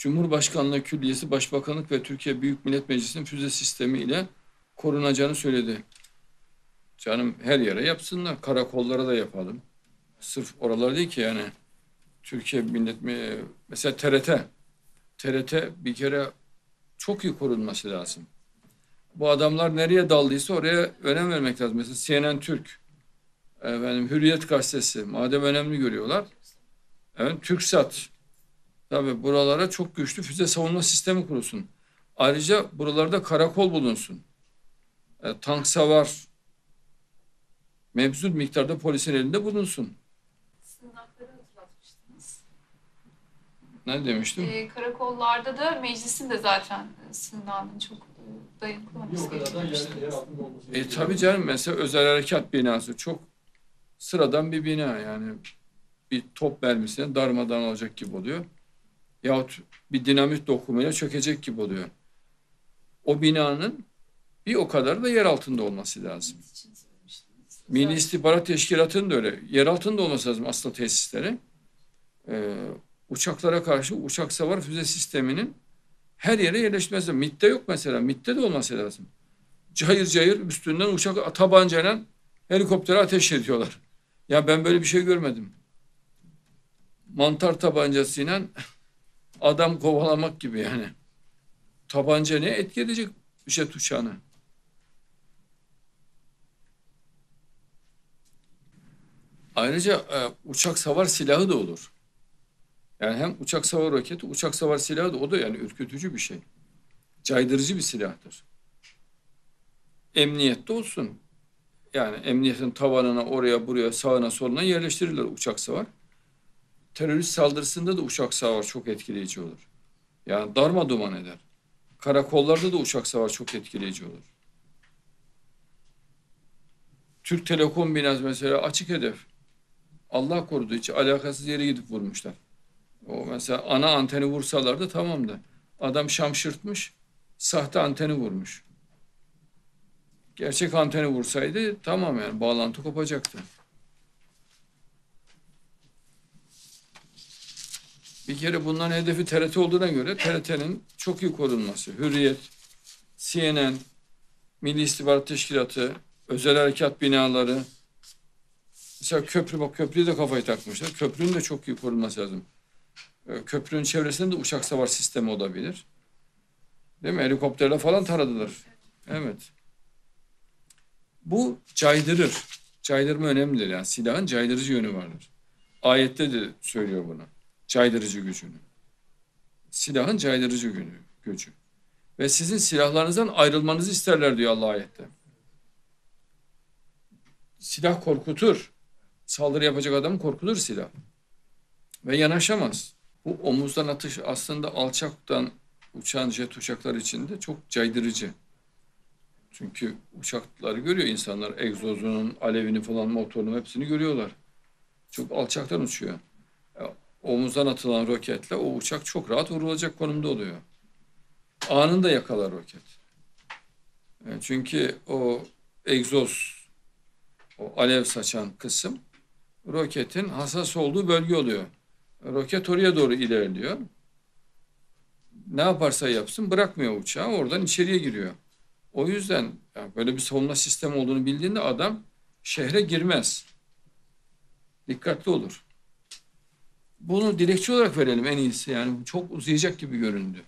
Cumhurbaşkanlığı Külliyesi, Başbakanlık ve Türkiye Büyük Millet Meclisi'nin füze sistemi ile korunacağını söyledi. Canım her yere yapsınlar. Karakollara da yapalım. Sırf oralar değil ki yani. Türkiye Millet mesela TRT. TRT bir kere çok iyi korunması lazım. Bu adamlar nereye daldıysa oraya önem vermek lazım. Mesela CNN Türk, Hürriyet Gazetesi madem önemli görüyorlar. Evet, TürkSat. Tabii buralara çok güçlü füze savunma sistemi kurulsun. Ayrıca buralarda karakol bulunsun. Tank savar mevcut miktarda polisin elinde bulunsun. Sığınakları hatırlatmıştınız. Ne demiştim? Karakollarda da meclisin de zaten sığınağının çok dayanıklı olması gerekiyor. Tabii canım, mesela özel harekat binası çok sıradan bir bina yani. Bir top mermisine darmadan olacak gibi oluyor. Yahut bir dinamit dokumuyla çökecek gibi oluyor. O binanın bir o kadar da yer altında olması lazım. Milli İstihbarat Teşkilatı'nın da öyle. Yer altında olması lazım asıl tesisleri. Uçaklara karşı uçak savar füze sisteminin her yere yerleşmesi lazım. MİT'te yok mesela. MİT'te de olması lazım. Cayır cayır üstünden uçak tabancayla helikoptere ateş ediyorlar. Ya ben böyle bir şey görmedim. Mantar tabancasıyla adam kovalamak gibi yani. Tabanca ne etki edecek jet uçağını? Ayrıca uçak savar silahı da olur. Yani hem uçak savar roketi, uçak savar silahı da, o da yani ürkütücü bir şey. Caydırıcı bir silahtır. Emniyette olsun. Yani emniyetin tavanına, oraya, buraya, sağına, soluna yerleştirirler uçak savar. Terörist saldırısında da uçak savar çok etkileyici olur. Yani darmaduman eder. Karakollarda da uçak savar çok etkileyici olur. Türk Telekom binası mesela açık hedef. Allah korudu, hiç alakasız yere gidip vurmuşlar. O mesela ana anteni vursalardı tamam da adam şamşırtmış, sahte anteni vurmuş. Gerçek anteni vursaydı tamam yani bağlantı kopacaktı. Bir kere bunların hedefi TRT olduğuna göre TRT'nin çok iyi korunması. Hürriyet, CNN, Milli İstihbarat Teşkilatı, özel harekat binaları. Mesela köprü, bak köprüye de kafayı takmışlar. Köprünün de çok iyi korunması lazım. Köprünün çevresinde de uçak savar sistemi olabilir. Değil mi? Helikopterle falan taradılar. Evet. Bu caydırır. Caydırma önemlidir. Yani silahın caydırıcı yönü vardır. Ayette de söylüyor bunu. Caydırıcı gücünü. Silahın caydırıcı gücü. Ve sizin silahlarınızdan ayrılmanızı isterler diyor Allah ayette. Silah korkutur. Saldırı yapacak adamı korkutur silah. Ve yanaşamaz. Bu omuzdan atış aslında alçaktan uçan jet uçaklar içinde çok caydırıcı. Çünkü uçakları görüyor insanlar. Egzozunun, alevini falan, motorunun hepsini görüyorlar. Çok alçaktan uçuyor. Omuzdan atılan roketle o uçak çok rahat vurulacak konumda oluyor. Anında yakalar roket. Çünkü o egzoz, o alev saçan kısım roketin hassas olduğu bölge oluyor. Roket oraya doğru ilerliyor. Ne yaparsa yapsın bırakmıyor uçağı, oradan içeriye giriyor. O yüzden yani böyle bir savunma sistemi olduğunu bildiğinde adam şehre girmez. Dikkatli olur. Bunu dilekçe olarak verelim en iyisi, yani çok uzayacak gibi göründü.